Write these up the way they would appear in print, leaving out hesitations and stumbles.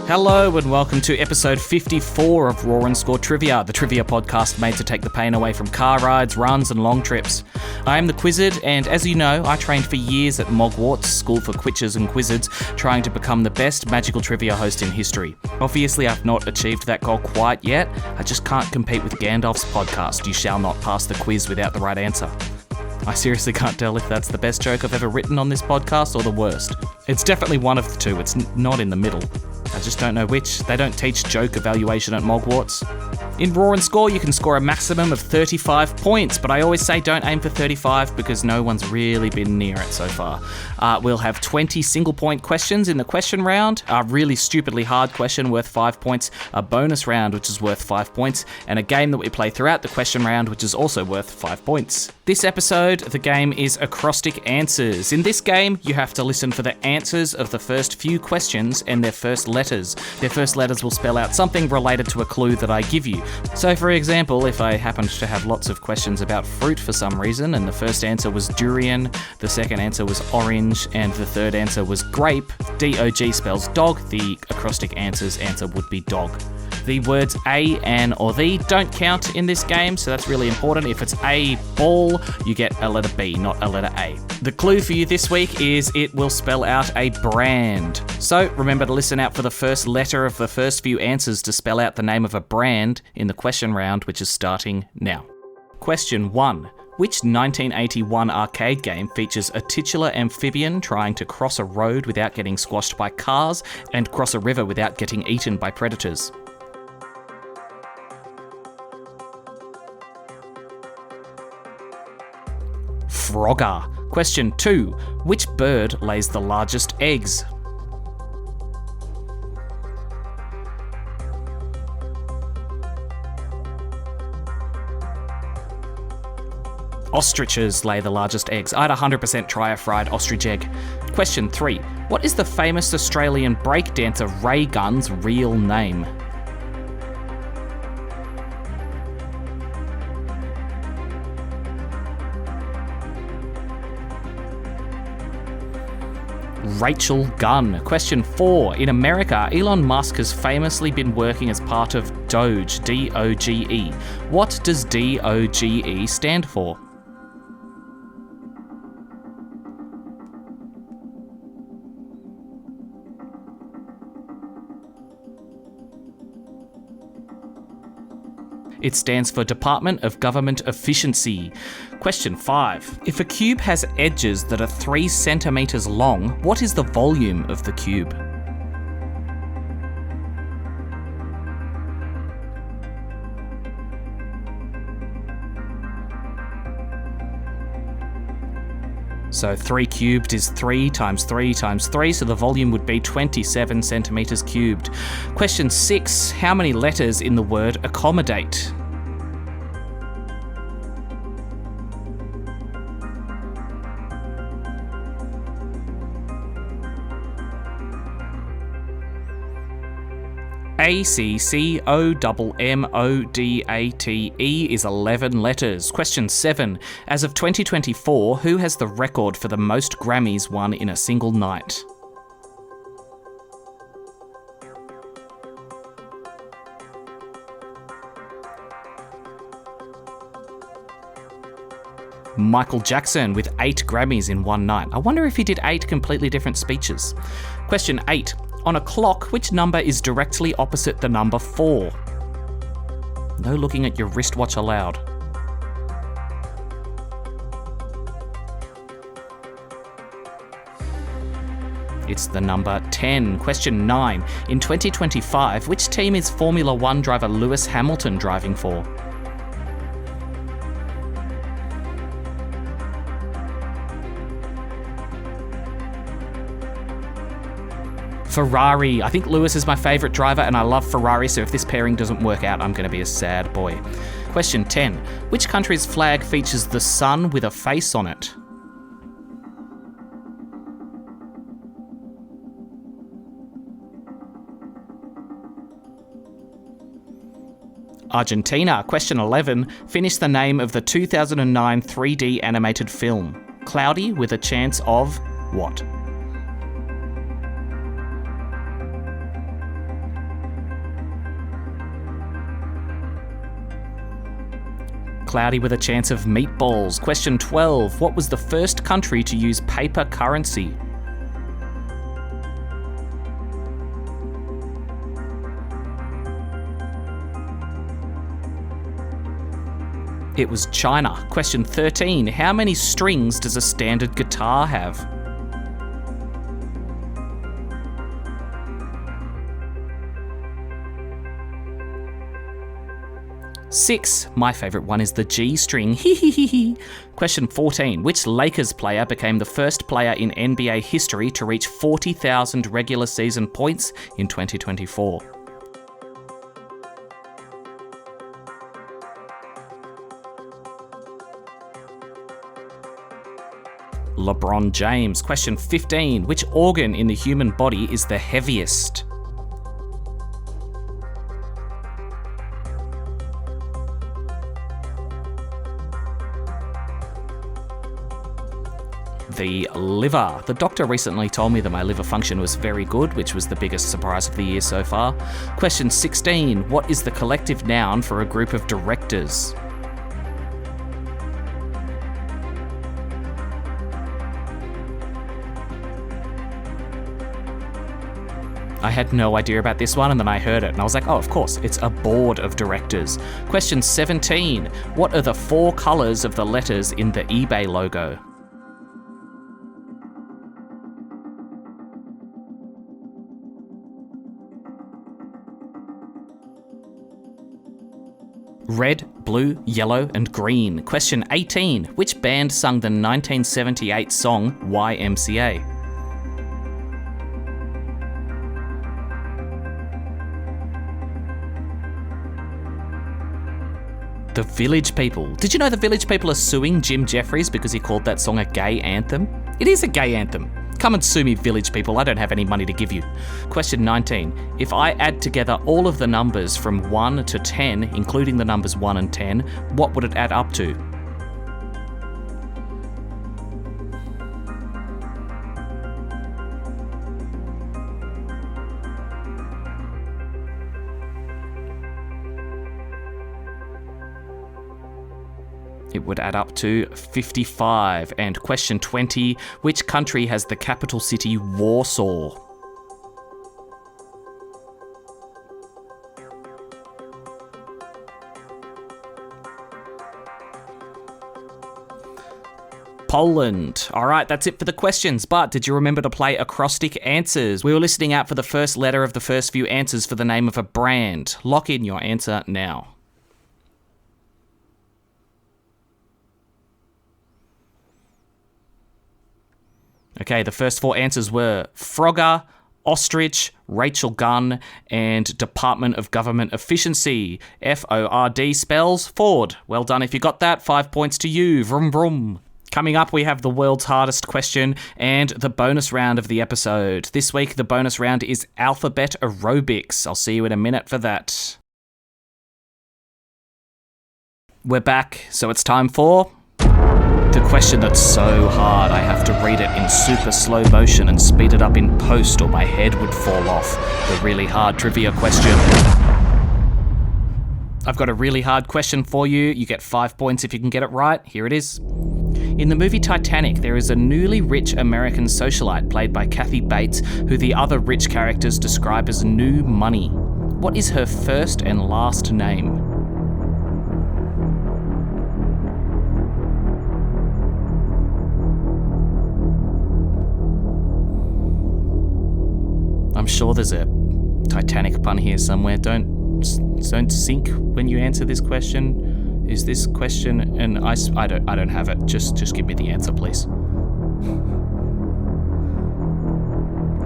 Hello and welcome to episode 54 of Raw and Score Trivia, the trivia podcast made to take the pain away from car rides, runs and long trips. I am the Quizzard, and as you know, I trained for years at Mogwarts, School for Quitches and Quizzards, trying to become the best magical trivia host in history. Obviously, I've not achieved that goal quite yet. I just can't compete with Gandalf's podcast, You Shall Not Pass the Quiz Without the Right Answer. I seriously can't tell if that's the best joke I've ever written on this podcast or the worst. It's definitely one of the two, it's not in the middle. I just don't know which. They don't teach joke evaluation at Mogwarts. In Raw and Score, you can score a maximum of 35 points, but I always say don't aim for 35 because no one's really been near it so far. We'll have 20 single-point questions in the question round, a really stupidly hard question worth 5 points, a bonus round which is worth 5 points, and a game that we play throughout the question round which is also worth 5 points. This episode, the game is Acrostic Answers. In this game, you have to listen for the answers of the first few questions and their first letters. Their first letters will spell out something related to a clue that I give you. So for example, if I happened to have lots of questions about fruit for some reason, and the first answer was durian, the second answer was orange, and the third answer was grape, D-O-G spells dog, the Acrostic Answers answer would be dog. The words a, an, or the don't count in this game, so that's really important. If it's a ball, you get a letter B, not a letter A. The clue for you this week is it will spell out a brand. So remember to listen out for the first letter of the first few answers to spell out the name of a brand in the question round, which is starting now. Question 1. Which 1981 arcade game features a titular amphibian trying to cross a road without getting squashed by cars and cross a river without getting eaten by predators? Frogger. Question 2. Which bird lays the largest eggs? Ostriches lay the largest eggs. I'd 100% try a fried ostrich egg. Question 3. What is the famous Australian breakdancer Ray Gunn's real name? Rachel Gunn. Question 4. In America, Elon Musk has famously been working as part of Doge, D-O-G-E. What does D-O-G-E stand for? It stands for Department of Government Efficiency. Question 5. If a cube has edges that are 3 centimeters long, what is the volume of the cube? So 3 cubed is 3 times 3 times 3, so the volume would be 27 centimeters cubed. Question 6. How many letters in the word accommodate? ACCOMMODATE is 11 letters. Question 7. As of 2024, who has the record for the most Grammys won in a single night? Michael Jackson with 8 Grammys in one night. I wonder if he did 8 completely different speeches. Question 8. On a clock, which number is directly opposite the number 4? No looking at your wristwatch allowed. It's the number 10. Question 9. In 2025, which team is Formula 1 driver Lewis Hamilton driving for? Ferrari. I think Lewis is my favourite driver and I love Ferrari, so if this pairing doesn't work out, I'm going to be a sad boy. Question 10. Which country's flag features the sun with a face on it? Argentina. Question 11. Finish the name of the 2009 3D animated film. Cloudy with a chance of what? cloudy with a chance of meatballs. Question 12. What was the first country to use paper currency? It was China. Question 13. How many strings does a standard guitar have? 6. My favourite one is the G string. Question 14. Which Lakers player became the first player in NBA history to reach 40,000 regular season points in 2024? LeBron James. Question 15. Which organ in the human body is the heaviest? The liver. The doctor recently told me that my liver function was very good, which was the biggest surprise of the year so far. Question 16. What is the collective noun for a group of directors? I had no idea about this one, and then I heard it and I was like, oh, of course, it's a board of directors. Question 17. What are the 4 colours of the letters in the eBay logo? Red, blue, yellow, and green. Question 18. Which band sung the 1978 song YMCA? The Village People. Did you know the Village People are suing Jim Jeffries because he called that song a gay anthem? It is a gay anthem. Come and sue me, Village People. I don't have any money to give you. Question 19. If I add together all of the numbers from 1 to 10, including the numbers 1 and 10, what would it add up to? It would add up to 55. And question 20, which country has the capital city Warsaw? Poland. All right, that's it for the questions, but did you remember to play acrostic answers? We were listening out for the first letter of the first few answers for the name of a brand. Lock in your answer now. Okay, the first 4 answers were Frogger, Ostrich, Rachel Gunn, and Department of Government Efficiency. FORD spells Ford. Well done if you got that. 5 points to you. Vroom vroom. Coming up, we have the world's hardest question and the bonus round of the episode. This week, the bonus round is alphabet aerobics. I'll see you in a minute for that. We're back, so it's time for the question that's so hard I have to read it in super slow motion and speed it up in post or my head would fall off. The really hard trivia question. I've got a really hard question for you. You get 5 points if you can get it right. Here it is. In the movie Titanic, there is a newly rich American socialite played by Kathy Bates, who the other rich characters describe as new money. What is her first and last name? I'm sure there's a Titanic pun here somewhere. Don't sink when you answer this question. Is this question an ice? I don't have it. Just give me the answer, please.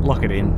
Lock it in.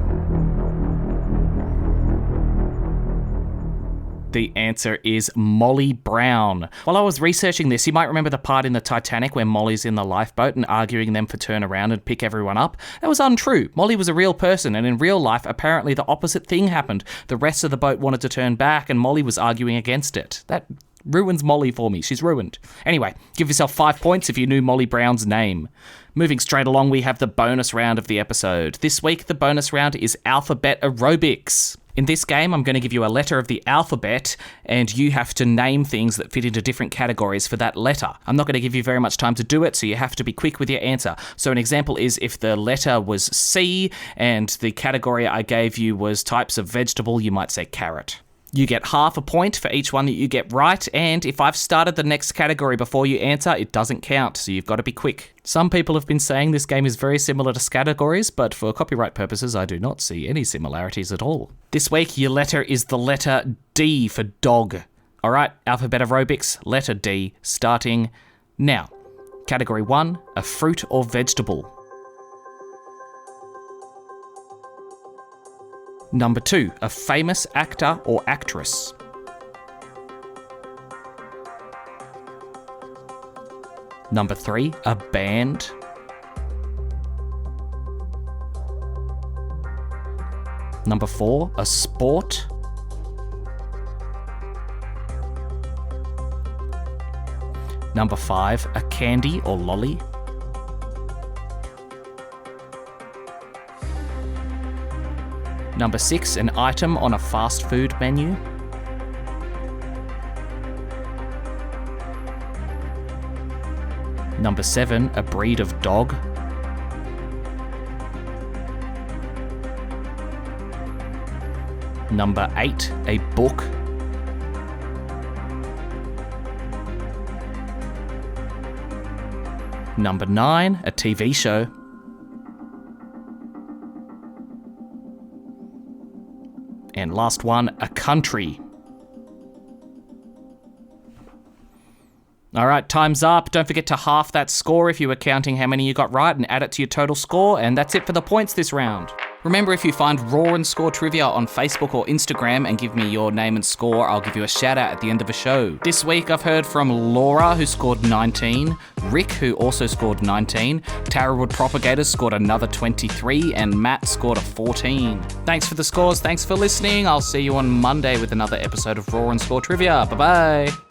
The answer is Molly Brown. While I was researching this, you might remember the part in the Titanic where Molly's in the lifeboat and arguing them for turn around and pick everyone up. That was untrue. Molly was a real person, and in real life, apparently the opposite thing happened. The rest of the boat wanted to turn back, and Molly was arguing against it. That ruins Molly for me. She's ruined. Anyway, give yourself 5 points if you knew Molly Brown's name. Moving straight along, we have the bonus round of the episode. This week, the bonus round is alphabet aerobics. In this game, I'm going to give you a letter of the alphabet, and you have to name things that fit into different categories for that letter. I'm not going to give you very much time to do it, so you have to be quick with your answer. So an example is if the letter was C, and the category I gave you was types of vegetable, you might say carrot. You get half a point for each one that you get right, and if I've started the next category before you answer, it doesn't count, so you've got to be quick. Some people have been saying this game is very similar to Scattergories, but for copyright purposes, I do not see any similarities at all. This week, your letter is the letter D for dog. All right, alphabet aerobics, letter D, starting now. Category 1, a fruit or vegetable. Number 2, a famous actor or actress. Number 3, a band. Number 4, a sport. Number 5, a candy or lolly. Number 6, an item on a fast food menu. Number 7, a breed of dog. Number 8, a book. Number 9, a TV show. And last one, a country. All right, time's up. Don't forget to half that score if you were counting how many you got right and add it to your total score. And that's it for the points this round. Remember, if you find Raw and Score Trivia on Facebook or Instagram and give me your name and score, I'll give you a shout out at the end of a show. This week I've heard from Laura, who scored 19, Rick, who also scored 19, Tarawood Propagators scored another 23, and Matt scored a 14. Thanks for the scores, thanks for listening. I'll see you on Monday with another episode of Raw and Score Trivia. Bye-bye.